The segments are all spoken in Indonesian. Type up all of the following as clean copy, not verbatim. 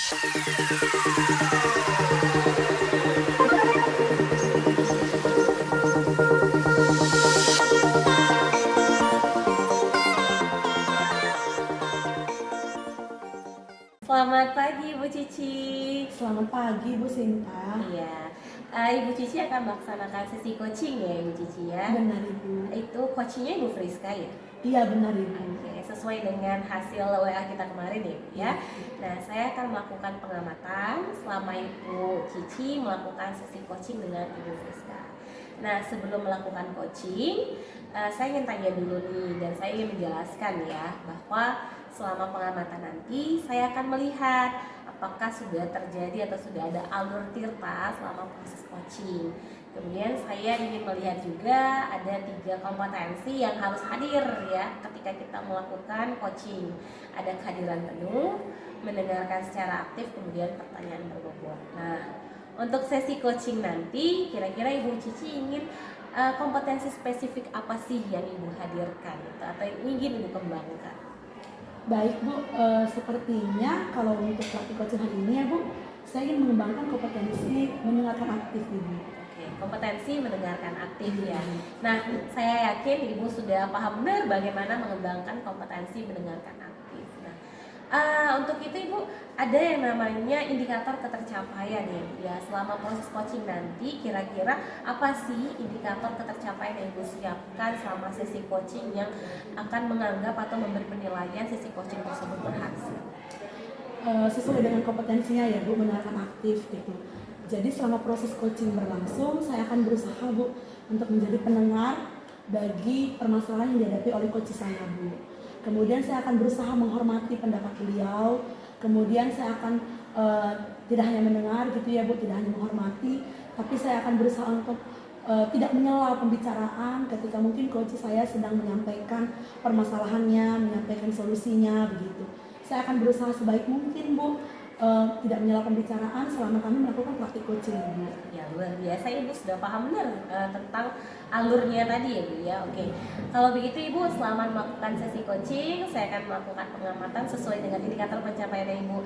Selamat pagi Bu Cici. Selamat pagi Bu Sinta. Iya, Ibu Cici akan melaksanakan sesi coaching ya Ibu Cici ya. Benar Ibu. Itu coachingnya Ibu Friska ya? Iya benar Ibu. Oke, sesuai dengan hasil WA kita kemarin ya Ibu ya. Nah, saya akan melakukan pengamatan selama Ibu Cici melakukan sesi coaching dengan Ibu Friska. Nah, sebelum melakukan coaching, saya ingin tanya dulu nih, dan saya ingin menjelaskan ya, bahwa selama pengamatan nanti saya akan melihat apakah sudah terjadi atau sudah ada alur tirta selama proses coaching. Kemudian saya ingin melihat juga ada 3 kompetensi yang harus hadir ya ketika kita melakukan coaching. Ada kehadiran penuh, mendengarkan secara aktif, kemudian pertanyaan berbobot. Nah, untuk sesi coaching nanti kira-kira Ibu Cici ingin kompetensi spesifik apa sih yang Ibu hadirkan atau yang ingin Ibu kembangkan? Baik Bu, sepertinya kalau untuk praktik coaching hari ini ya Bu, saya ingin mengembangkan kompetensi mendengarkan aktif Ibu. Oke, kompetensi mendengarkan aktif ya. Nah, saya yakin Ibu sudah paham benar bagaimana mengembangkan kompetensi mendengarkan aktif. Nah, untuk itu Ibu ada yang namanya indikator ketercapaian ya. Selama proses coaching nanti kira-kira apa sih indikator ketercapaian yang Ibu siapkan selama sesi coaching yang akan menganggap atau memberi penilaian sesi coaching tersebut berhasil? Sesuai dengan kompetensinya ya Bu, mendengarkan aktif gitu. Jadi selama proses coaching berlangsung, saya akan berusaha Bu untuk menjadi pendengar bagi permasalahan yang dihadapi oleh coach saya Bu. Kemudian saya akan berusaha menghormati pendapat beliau. Kemudian saya akan tidak hanya mendengar gitu ya Bu, tidak hanya menghormati, tapi saya akan berusaha untuk tidak menyela pembicaraan ketika mungkin coach saya sedang menyampaikan permasalahannya, menyampaikan solusinya begitu. Saya akan berusaha sebaik mungkin Bu, tidak menyela pembicaraan selama kami melakukan praktik coaching Bu. Ya, luar biasa Ibu sudah paham benar tentang alurnya tadi ya Bu ya. Oke, kalau begitu Ibu selama melakukan sesi coaching saya akan melakukan pengamatan sesuai dengan indikator pencapaian yang Ibu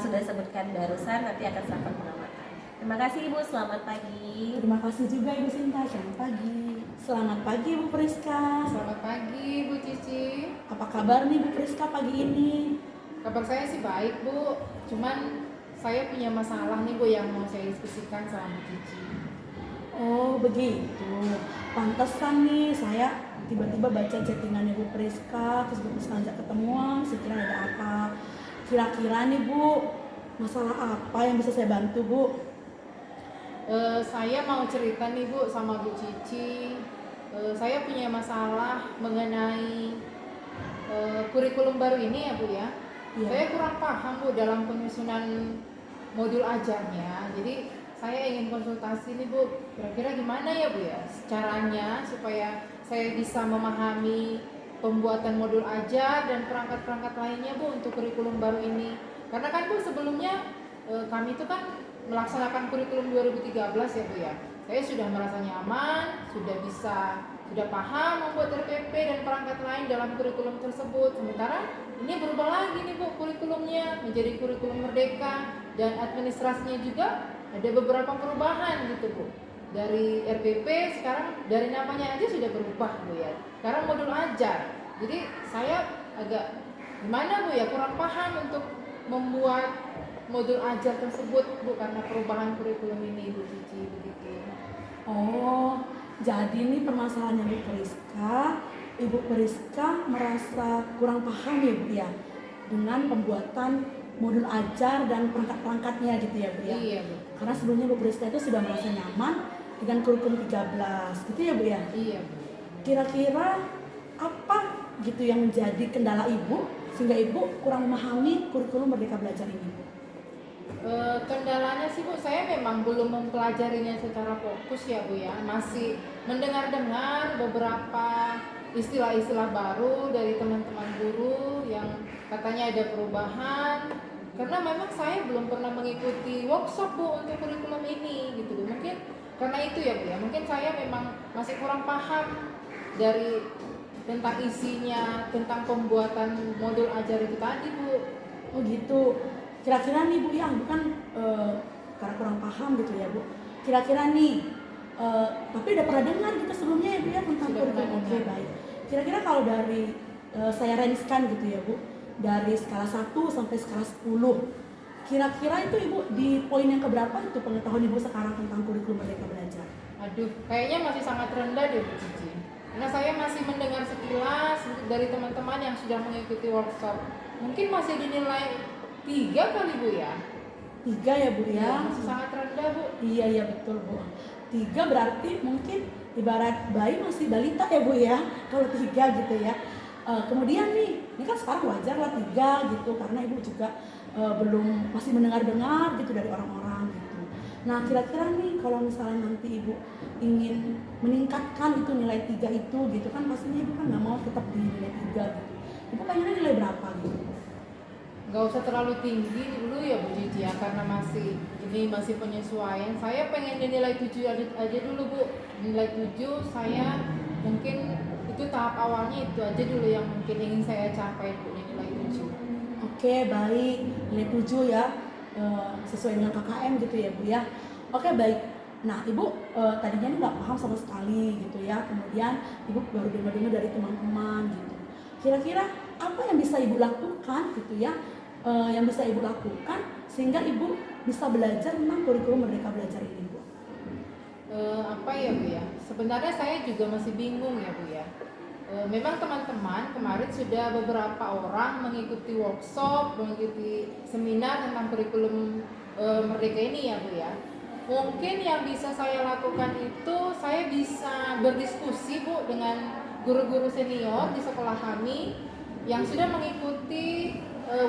sudah sebutkan barusan. Nanti akan melakukan pengamatan. Terima kasih Ibu, selamat pagi. Terima kasih juga Ibu Sinta, selamat pagi. Selamat pagi Bu Priska. Selamat pagi Bu Cici. Apa kabar nih Bu Priska pagi ini? Kabar saya sih baik Bu, cuman saya punya masalah nih Bu yang mau saya diskusikan sama Bu Cici. Oh begitu, pantesan nih saya tiba-tiba baca chattingannya Bu Priska, terus Bu Priska ngajak ketemuan, sekiranya ada apa. Kira-kira nih Bu, masalah apa yang bisa saya bantu Bu? Saya mau cerita nih Bu sama Bu Cici. Saya punya masalah mengenai kurikulum baru ini ya Bu ya. Iya. Saya kurang paham Bu dalam penyusunan modul ajarnya. Jadi saya ingin konsultasi nih Bu, kira-kira gimana ya Bu ya caranya supaya saya bisa memahami pembuatan modul ajar dan perangkat-perangkat lainnya Bu untuk kurikulum baru ini. Karena kan Bu sebelumnya kami itu kan melaksanakan kurikulum 2013 ya Bu ya. Saya sudah merasa nyaman, sudah paham membuat RPP dan perangkat lain dalam kurikulum tersebut. Sementara ini berubah lagi nih Bu kurikulumnya menjadi kurikulum merdeka, dan administrasinya juga ada beberapa perubahan gitu Bu. Dari RPP sekarang dari namanya aja sudah berubah Bu ya. Sekarang modul ajar. Jadi saya agak gimana Bu ya, kurang paham untuk membuat modul ajar tersebut Bu karena perubahan kurikulum ini Bu Cici begitu. Oh, jadi ini permasalahannya Bu Priska. Ibu Priska merasa kurang paham ya Bu ya dengan pembuatan modul ajar dan perangkat-perangkatnya gitu ya Bu ya. Iya Bu. Karena sebelumnya Bu Priska itu sudah merasa nyaman dengan kurikulum 13 gitu ya Bu ya. Iya Bu. Kira-kira apa gitu yang menjadi kendala Ibu sehingga Ibu kurang memahami kurikulum Merdeka Belajar ini Bu? Kendalanya sih Bu, saya memang belum mempelajarinya secara fokus ya Bu ya. Masih mendengar-dengar beberapa istilah-istilah baru dari teman-teman guru yang katanya ada perubahan. Karena memang saya belum pernah mengikuti workshop Bu untuk kurikulum ini gitu Bu. Mungkin karena itu ya Bu ya. Mungkin saya memang masih kurang paham dari tentang isinya, tentang pembuatan modul ajar itu tadi Bu. Oh gitu. kira-kira nih Bu ya, bukan karena kurang paham gitu ya Bu. Kira-kira nih, tapi udah pernah dengar gitu sebelumnya ya Bu ya tentang Sudah kurikulum. pernah Oke, dengar. baik. Kira-kira kalau dari saya range-kan gitu ya Bu, dari skala 1 sampai skala 10, kira-kira itu Ibu di poin yang keberapa itu pengetahuan Ibu sekarang tentang kurikulum Merdeka Belajar? Aduh, kayaknya masih sangat rendah deh Bu Cici. Karena saya masih mendengar sekilas dari teman-teman yang sudah mengikuti workshop. Mungkin masih dinilai 3 kali Bu ya. 3 ya Bu ya? Masih sangat rendah Bu. Iya betul Bu. 3 berarti mungkin ibarat bayi masih balita ya Bu ya, kalau 3 gitu ya. Kemudian nih, ini kan sekarang wajar lah 3 gitu karena Ibu juga belum masih mendengar-dengar gitu dari orang-orang gitu. Nah kira-kira nih kalau misalnya nanti Ibu ingin meningkatkan itu nilai 3 itu gitu kan, pastinya Ibu kan nggak mau tetap di nilai 3 gitu. Ibu pengennya nilai berapa gitu? Nggak usah terlalu tinggi dulu ya Bu Cici ya, karena masih penyesuaian. Saya pengen di nilai 7 aja dulu Bu. Nilai 7 saya mungkin itu tahap awalnya itu aja dulu yang mungkin ingin saya capai Bu, di nilai 7. Oke baik, nilai 7 ya, sesuai dengan KKM gitu ya Bu ya. Oke baik. Nah Ibu tadinya ini nggak paham sama sekali gitu ya, kemudian Ibu baru dengar-dengar dari teman-teman gitu. Kira-kira apa yang bisa Ibu lakukan gitu ya, yang bisa Ibu lakukan sehingga Ibu bisa belajar tentang kurikulum Merdeka Belajar ini Bu? Apa ya Bu ya? Sebenarnya saya juga masih bingung ya Bu ya. Memang teman-teman kemarin sudah beberapa orang mengikuti workshop, mengikuti seminar tentang kurikulum Merdeka ini ya Bu ya. Mungkin yang bisa saya lakukan itu saya bisa berdiskusi Bu dengan guru-guru senior di sekolah kami yang sudah mengikuti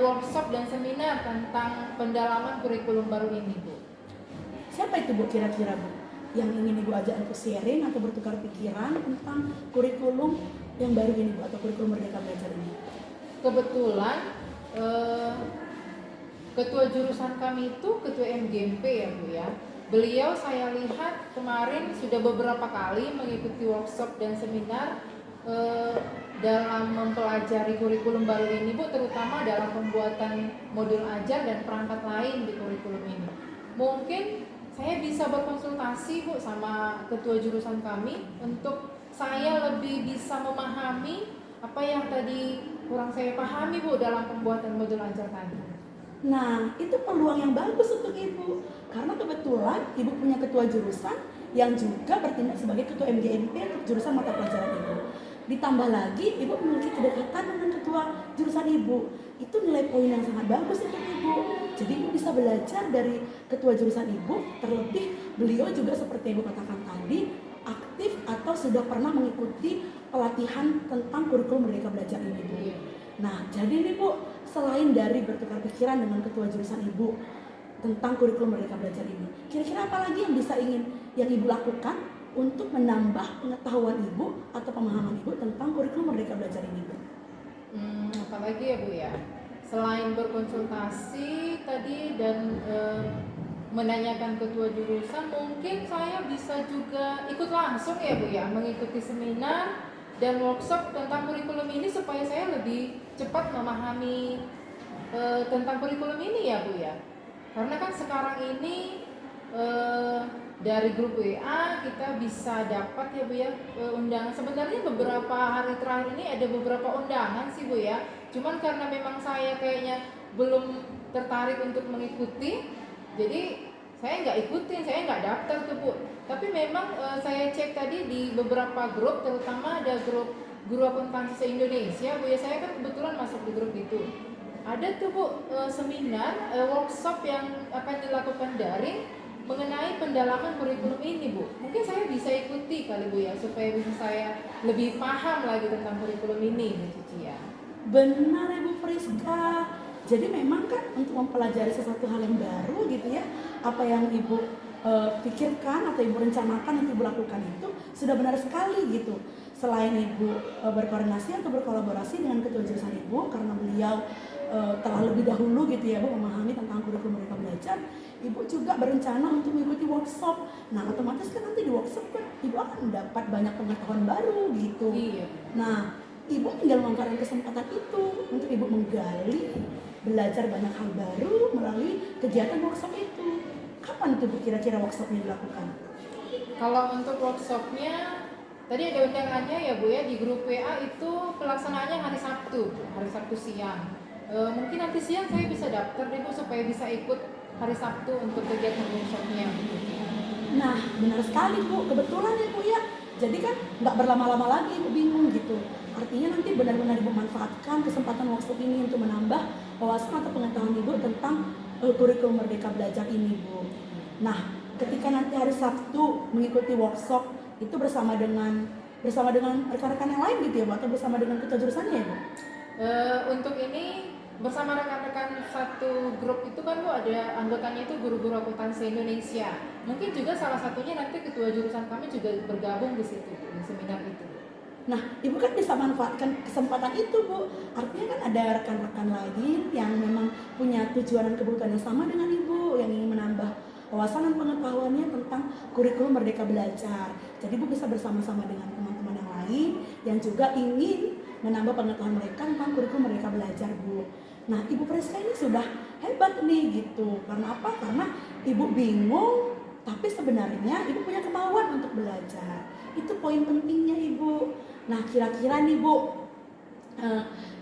workshop dan seminar tentang pendalaman kurikulum baru ini Bu. Siapa itu Bu kira-kira Bu? Yang ingin Ibu ajak untuk sharing atau bertukar pikiran tentang kurikulum yang baru ini Bu, atau kurikulum Merdeka Belajar ini? Kebetulan ketua jurusan kami itu ketua MGMP ya Bu ya. Beliau saya lihat kemarin sudah beberapa kali mengikuti workshop dan seminar dalam mempelajari kurikulum baru ini Bu, terutama dalam pembuatan modul ajar dan perangkat lain di kurikulum ini. Mungkin saya bisa berkonsultasi Bu sama ketua jurusan kami untuk saya lebih bisa memahami apa yang tadi kurang saya pahami Bu dalam pembuatan modul ajar tadi. Nah, itu peluang yang bagus untuk Ibu. Karena kebetulan Ibu punya ketua jurusan yang juga bertindak sebagai ketua MGMP untuk jurusan mata pelajaran Ibu. Ditambah lagi Ibu memiliki kedekatan dengan ketua jurusan Ibu. Itu nilai poin yang sangat bagus untuk Ibu. Jadi Ibu bisa belajar dari ketua jurusan Ibu. Terlebih beliau juga seperti Ibu katakan tadi, aktif atau sudah pernah mengikuti pelatihan tentang kurikulum Merdeka Belajar ini Bu. Nah, jadi nih Bu, selain dari bertukar pikiran dengan ketua jurusan Ibu tentang kurikulum Merdeka Belajar ini, kira-kira apa lagi yang Ibu lakukan untuk menambah pengetahuan Ibu atau pemahaman Ibu tentang kurikulum Merdeka Belajar ini Bu? Apalagi ya Bu ya, selain berkonsultasi tadi dan menanyakan ketua jurusan, mungkin saya bisa juga ikut langsung ya Bu ya, mengikuti seminar dan workshop tentang kurikulum ini supaya saya lebih cepat memahami tentang kurikulum ini ya Bu ya. Karena kan sekarang ini dari grup WA kita bisa dapat ya Bu ya undangan. Sebenarnya beberapa hari terakhir ini ada beberapa undangan sih Bu ya. Cuman karena memang saya kayaknya belum tertarik untuk mengikuti, jadi saya nggak ikutin, saya nggak daftar tuh Bu. Tapi memang saya cek tadi di beberapa grup, terutama ada grup Guru Akuntansi se-Indonesia Bu ya. Saya kan kebetulan masuk di grup itu. Ada tuh Bu seminar, workshop yang akan dilakukan daring mengenai pendalaman kurikulum ini Bu. Mungkin saya bisa ikuti kali Bu ya, supaya bisa saya lebih paham lagi tentang kurikulum ini Bu Cici ya. Benar ya Bu Friska. Jadi memang kan untuk mempelajari sesuatu hal yang baru gitu ya, apa yang Ibu pikirkan atau Ibu rencanakan, yang Ibu lakukan itu sudah benar sekali gitu. Selain Ibu berkoordinasi atau berkolaborasi dengan ketua jurusan Ibu, karena beliau telah lebih dahulu gitu ya Bu memahami tentang kurikulum Merdeka Belajar, Ibu juga berencana untuk mengikuti workshop. Nah otomatis kan nanti di workshop kan Ibu akan mendapat banyak pengetahuan baru gitu. Iya. Nah Ibu tinggal memanfaatkan kesempatan itu untuk Ibu menggali belajar banyak hal baru melalui kegiatan workshop itu. Kapan tuh Bu kira-kira workshopnya dilakukan? Kalau untuk workshopnya tadi ada undangannya ya Bu ya, di grup WA itu pelaksanaannya hari Sabtu, hari Sabtu siang. Mungkin nanti siang saya bisa daftar deh Bu supaya bisa ikut hari Sabtu untuk kegiatan workshopnya. Nah, benar sekali Bu, kebetulan ya Bu ya. Jadi kan nggak berlama-lama lagi Ibu bingung gitu. Artinya nanti benar-benar Ibu manfaatkan kesempatan workshop ini untuk menambah wawasan atau pengetahuan Ibu tentang kurikulum Merdeka Belajar ini Bu. Nah, ketika nanti hari Sabtu mengikuti workshop itu bersama dengan rekan-rekan yang lain gitu ya Bu, atau bersama dengan ketua jurusannya ya Bu? Untuk ini bersama rekan-rekan satu grup itu kan Bu, ada anggotanya itu guru-guru akuntansi Indonesia. Mungkin juga salah satunya nanti ketua jurusan kami juga bergabung di situ Bu, di seminar itu. Nah, Ibu kan bisa manfaatkan kesempatan itu Bu. Artinya kan ada rekan-rekan lain yang memang punya tujuan dan kebutuhan yang sama dengan Ibu, yang ingin menambah wawasan dan pengetahuannya tentang kurikulum Merdeka Belajar. Jadi Ibu bisa bersama-sama dengan teman-teman yang lain yang juga ingin menambah pengetahuan mereka tentang kurikulum Merdeka Belajar Bu. Nah, Ibu Priska ini sudah hebat nih gitu. Karena apa? Karena Ibu bingung, tapi sebenarnya Ibu punya kemauan untuk belajar. Itu poin pentingnya Ibu. Nah, kira-kira nih Bu,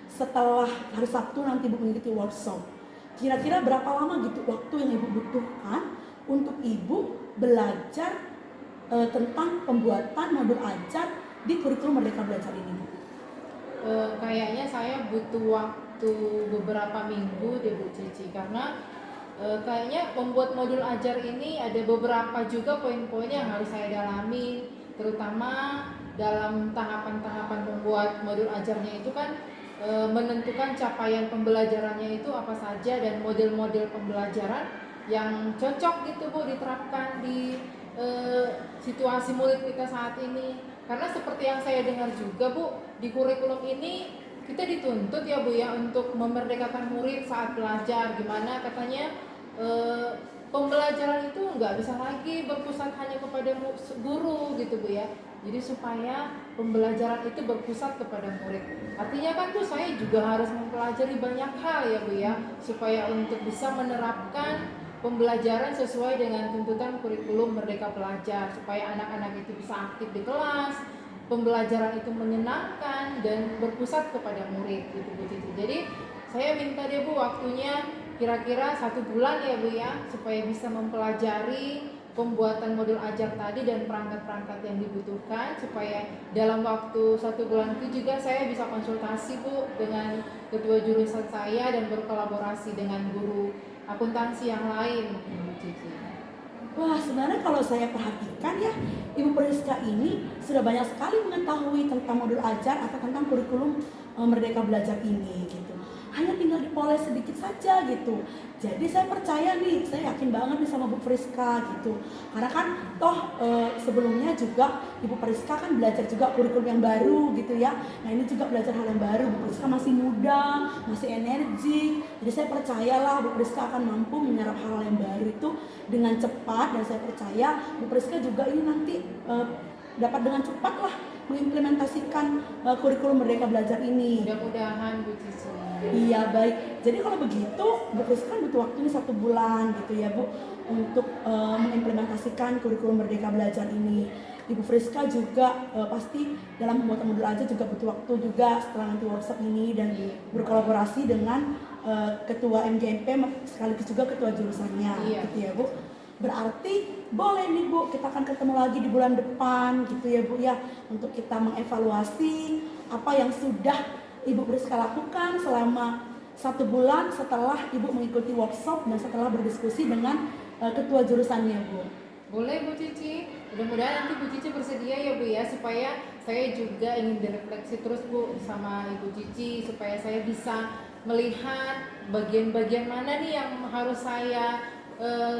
setelah hari Sabtu nanti Ibu mengikuti workshop, kira-kira berapa lama gitu waktu yang Ibu butuhkan untuk Ibu belajar tentang pembuatan modul ajar di kurikulum Merdeka Belajar ini Bu? Kayaknya saya butuh waktu beberapa minggu deh Bu Cici, karena kayaknya membuat modul ajar ini ada beberapa juga poin-poin yang harus saya dalami, terutama dalam tahapan-tahapan membuat modul ajarnya itu kan menentukan capaian pembelajarannya itu apa saja dan model-model pembelajaran yang cocok gitu Bu diterapkan di situasi murid kita saat ini. Karena seperti yang saya dengar juga Bu, di kurikulum ini kita dituntut ya Bu ya untuk memerdekakan murid saat belajar. Gimana katanya pembelajaran itu nggak bisa lagi berpusat hanya kepada guru gitu Bu ya. Jadi supaya pembelajaran itu berpusat kepada murid. Artinya kan Bu, saya juga harus mempelajari banyak hal ya Bu ya, supaya untuk bisa menerapkan pembelajaran sesuai dengan tuntutan kurikulum Merdeka Belajar, supaya anak-anak itu bisa aktif di kelas, pembelajaran itu menyenangkan dan berpusat kepada murid gitu Bu Cici. Jadi saya minta deh Bu waktunya kira-kira 1 bulan ya Bu ya, supaya bisa mempelajari pembuatan modul ajar tadi dan perangkat-perangkat yang dibutuhkan, supaya dalam waktu 1 bulan itu juga saya bisa konsultasi Bu dengan ketua jurusan saya dan berkolaborasi dengan guru akuntansi yang lain Bu Cici. Wah, sebenarnya kalau saya perhatikan ya, Ibu Priska ini sudah banyak sekali mengetahui tentang modul ajar atau tentang kurikulum Merdeka Belajar ini gitu. Hanya tinggal dipoles sedikit saja gitu. Jadi saya percaya nih, saya yakin banget nih sama Bu Priska gitu. Karena kan toh sebelumnya juga Ibu Priska kan belajar juga kurikulum yang baru gitu ya. Nah ini juga belajar hal yang baru. Bu Priska masih muda, masih energi. Jadi saya percayalah Bu Priska akan mampu menyerap hal yang baru itu dengan cepat. Dan saya percaya Bu Priska juga ini nanti dapat dengan cepat lah mengimplementasikan kurikulum Merdeka Belajar ini. Mudah-mudahan Bu Cici. Iya baik. Jadi kalau begitu Bu Priska kan butuh waktunya 1 bulan gitu ya Bu untuk mengimplementasikan kurikulum Merdeka Belajar ini. Ibu Priska juga pasti dalam pembuatan modul aja juga butuh waktu juga setelah nanti workshop ini dan berkolaborasi dengan ketua MGMP sekaligus juga ketua jurusannya gitu ya Bu. Berarti boleh nih Bu, kita akan ketemu lagi di bulan depan gitu ya Bu ya, untuk kita mengevaluasi apa yang sudah Ibu Priska lakukan selama 1 bulan setelah Ibu mengikuti workshop dan setelah berdiskusi dengan ketua jurusannya Bu. Boleh Bu Cici, mudah-mudahan nanti Bu Cici bersedia ya Bu ya, supaya saya juga ingin direfleksi terus Bu sama Ibu Cici, supaya saya bisa melihat bagian-bagian mana nih yang harus saya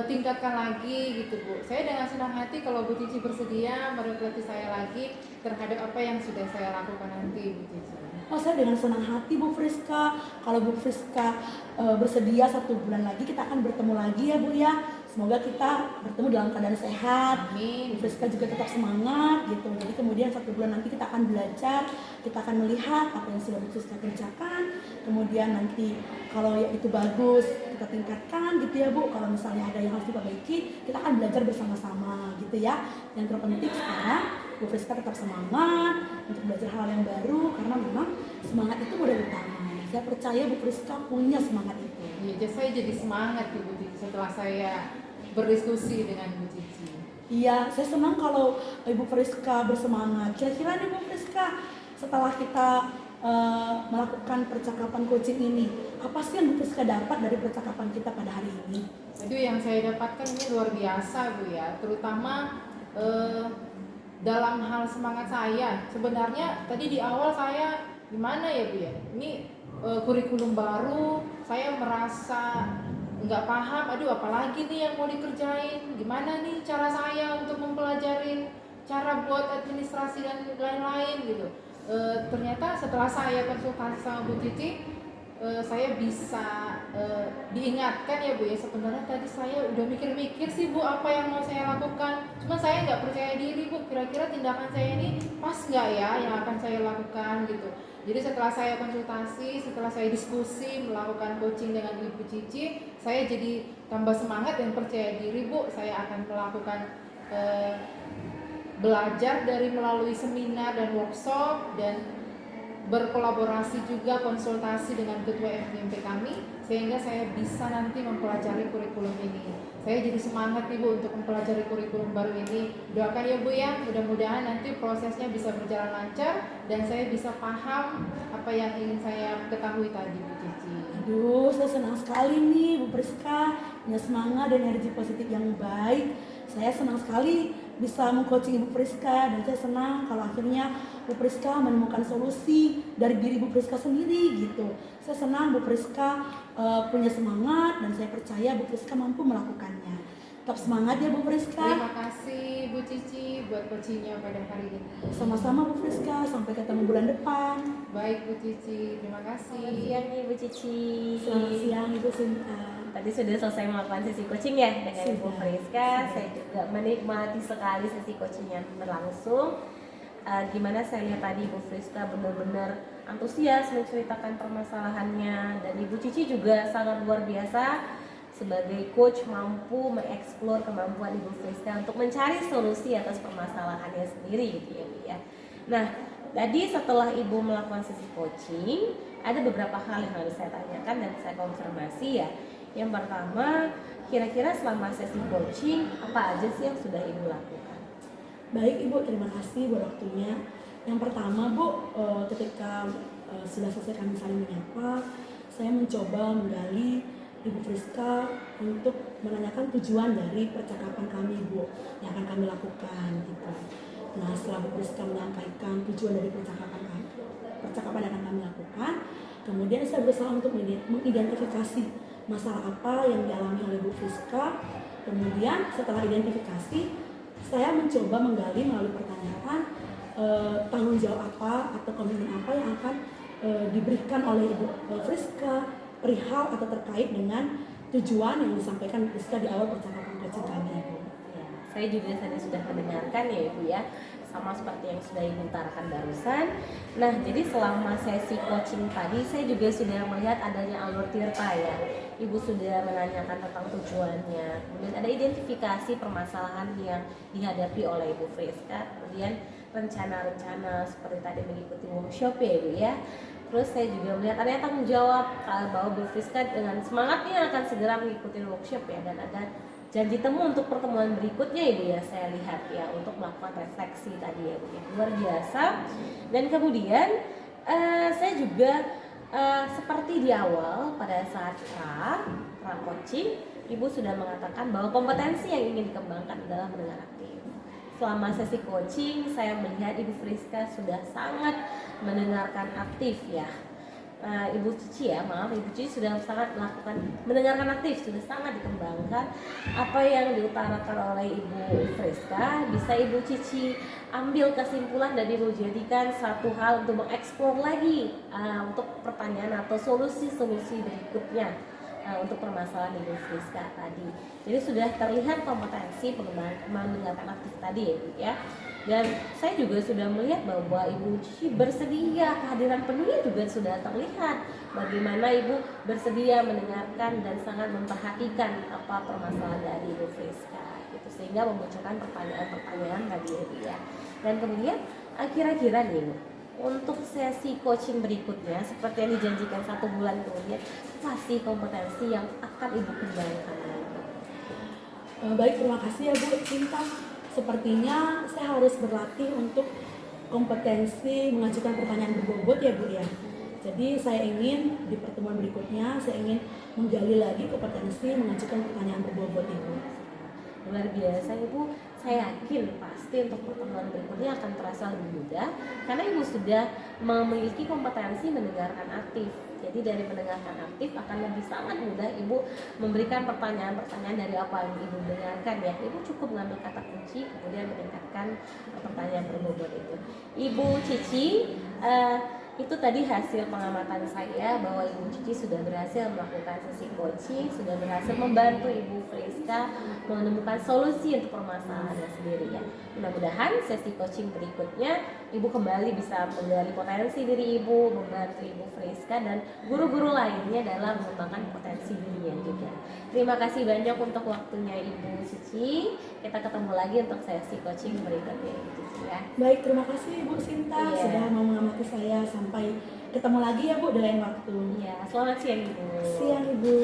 tingkatkan lagi gitu Bu. Saya dengan senang hati kalau Bu Cici bersedia merefleksi saya lagi terhadap apa yang sudah saya lakukan nanti Bu Cici. Oh, saya dengan senang hati Bu Priska. Kalau Bu Priska bersedia 1 bulan lagi kita akan bertemu lagi ya Bu ya, Semoga kita bertemu dalam keadaan sehat. Amin. Bu Friska juga tetap semangat gitu. Jadi kemudian 1 bulan nanti kita akan belajar, kita akan melihat apa yang sudah Bu Friska kerjakan. Kemudian nanti kalau ya itu bagus kita tingkatkan gitu ya Bu. Kalau misalnya ada yang harus diperbaiki, kita akan belajar bersama-sama gitu ya. Yang terpenting sekarang Bu Friska tetap semangat untuk belajar hal yang baru karena memang semangat itu modal utama. Saya percaya Bu Friska punya semangat itu. Iya, saya jadi semangat Bu Cici setelah saya berdiskusi dengan Bu Cici. Iya, saya senang kalau Ibu Friska bersemangat. Kira-kira nih Bu Friska, setelah kita melakukan percakapan coaching ini, apa sih yang Bu Friska dapat dari percakapan kita pada hari ini? Itu yang saya dapatkan ini luar biasa Bu ya, terutama dalam hal semangat saya. Sebenarnya tadi di awal saya gimana ya Bu ya, ini kurikulum baru, saya merasa nggak paham, aduh apalagi nih yang mau dikerjain, gimana nih cara saya untuk mempelajarin cara buat administrasi dan lain-lain gitu. Ternyata setelah saya konsultasi sama Bu Cici, saya bisa diingatkan ya Bu ya, sebenarnya tadi saya udah mikir-mikir sih Bu apa yang mau saya lakukan, cuma saya nggak percaya diri Bu, kira-kira tindakan saya ini pas nggak ya yang akan saya lakukan gitu. Jadi setelah saya konsultasi, setelah saya diskusi, melakukan coaching dengan Ibu Cici, saya jadi tambah semangat dan percaya diri Bu, saya akan melakukan belajar dari melalui seminar dan workshop dan berkolaborasi juga konsultasi dengan ketua FGMP kami sehingga saya bisa nanti mempelajari kurikulum ini. Saya jadi semangat nih Bu untuk mempelajari kurikulum baru ini. Doakan ya Bu ya, mudah-mudahan nanti prosesnya bisa berjalan lancar dan saya bisa paham apa yang ingin saya ketahui tadi Bu Cici. Aduh, saya senang sekali nih Bu Friska punya semangat dan energi positif yang baik. Saya senang sekali bisa mengcoaching Ibu Friska dan saya senang kalau akhirnya Bu Friska menemukan solusi dari diri Bu Friska sendiri gitu. Saya senang Bu Friska punya semangat dan saya percaya Bu Friska mampu melakukannya. Tetap semangat ya Bu Friska. Terima kasih Bu Cici buat coachingnya pada hari ini. Sama-sama Bu Friska, sampai ketemu bulan depan. Baik Bu Cici, terima kasih. Selamat siang nih Bu Cici. Selamat siang Ibu Sinta. Tadi sudah selesai melakukan sesi coaching ya dengan Ibu Sudah. Friska. Saya juga menikmati sekali sesi coaching yang berlangsung. Gimana saya lihat tadi Ibu Friska benar-benar antusias menceritakan permasalahannya, dan Ibu Cici juga sangat luar biasa sebagai coach mampu mengeksplor kemampuan Ibu Friska untuk mencari solusi atas permasalahannya sendiri gitu ya Bu ya. Nah, tadi setelah Ibu melakukan sesi coaching, ada beberapa hal yang harus saya tanyakan dan saya konfirmasi ya. Yang pertama, kira-kira selama sesi coaching apa aja sih yang sudah Ibu lakukan? Baik Ibu, terima kasih buat waktunya. Yang pertama Bu, ketika sudah selesai kami saling menyapa, saya mencoba menggali Ibu Friska untuk menanyakan tujuan dari percakapan kami Bu yang akan kami lakukan gitu. Nah, setelah Bu Friska menyampaikan tujuan dari percakapan yang akan kami lakukan, kemudian saya berusaha untuk mengidentifikasi masalah apa yang dialami oleh Bu Friska. Kemudian setelah identifikasi, saya mencoba menggali melalui pertanyaan tanggung jawab apa atau komitmen apa yang akan diberikan oleh Ibu Friska perihal atau terkait dengan tujuan yang disampaikan Bu Friska di awal percakapan coaching kami Ibu. Ya, saya juga tadi sudah mendengarkan ya Ibu ya, sama seperti yang sudah Ibu utarakan barusan. Nah, jadi selama sesi coaching tadi saya juga sudah melihat adanya alur tirta ya. Ibu sudah menanyakan tentang tujuannya, kemudian ada identifikasi permasalahan yang dihadapi oleh Ibu Friska, kemudian rencana-rencana seperti tadi mengikuti workshop ya Ibu ya. Terus saya juga melihat adanya tanggung jawab bahwa Bu Friska dengan semangatnya akan segera mengikuti workshop ya, dan ada janji temu untuk pertemuan berikutnya Ibu ya, saya lihat ya, untuk melakukan refleksi tadi ya Bu ya. Luar biasa. Dan kemudian saya juga seperti di awal pada saat pra coaching, Ibu sudah mengatakan bahwa kompetensi yang ingin dikembangkan adalah mendengar aktif. Selama sesi coaching saya melihat Ibu Friska sudah sangat mendengarkan aktif ya. Ibu Cici sudah sangat melakukan mendengarkan aktif, sudah sangat dikembangkan. Apa yang diutarakan oleh Ibu Friska bisa Ibu Cici ambil kesimpulan dan Ibu jadikan satu hal untuk mengeksplor lagi untuk pertanyaan atau solusi-solusi berikutnya untuk permasalahan Ibu Friska tadi. Jadi sudah terlihat kompetensi mendengarkan aktif tadi ya Bu ya. Dan saya juga sudah melihat bahwa Ibu Cici bersedia, kehadiran penuhnya juga sudah terlihat bagaimana Ibu bersedia mendengarkan dan sangat memperhatikan apa permasalahan dari Ibu Friska gitu, sehingga memunculkan pertanyaan-pertanyaan tadi ya Bu ya. Dan kemudian kira-kira nih Bu, untuk sesi coaching berikutnya seperti yang dijanjikan 1 bulan kemudian, apa sih kompetensi yang akan Ibu kembangkan? Baik, terima kasih ya Bu Cinta. Sepertinya saya harus berlatih untuk kompetensi mengajukan pertanyaan berbobot ya Bu ya. Jadi saya ingin di pertemuan berikutnya saya ingin menggali lagi kompetensi mengajukan pertanyaan berbobot itu. Luar biasa Ibu, saya yakin pasti untuk pertemuan berikutnya akan terasa lebih mudah karena Ibu sudah memiliki kompetensi mendengarkan aktif. Jadi dari mendengarkan aktif akan lebih sangat mudah Ibu memberikan pertanyaan-pertanyaan dari apa yang Ibu dengarkan ya. Ibu cukup mengambil kata kunci kemudian meningkatkan pertanyaan berbobot itu. Ibu Cici, itu tadi hasil pengamatan saya bahwa Ibu Cici sudah berhasil melakukan sesi coaching, sudah berhasil membantu Ibu Friska menemukan solusi untuk permasalahannya sendiri ya. Mudah-mudahan sesi coaching berikutnya Ibu kembali bisa menggali potensi diri Ibu, membantu Ibu Friska dan guru-guru lainnya dalam mengembangkan potensi dirinya juga. Terima kasih banyak untuk waktunya Ibu Cici. Kita ketemu lagi untuk sesi coaching berikutnya Ibu Cici ya. Baik, terima kasih Bu Sinta sudah mau mengamati saya. Sampai ketemu lagi ya Bu di lain waktu. Iya, selamat siang Ibu. Siang Ibu.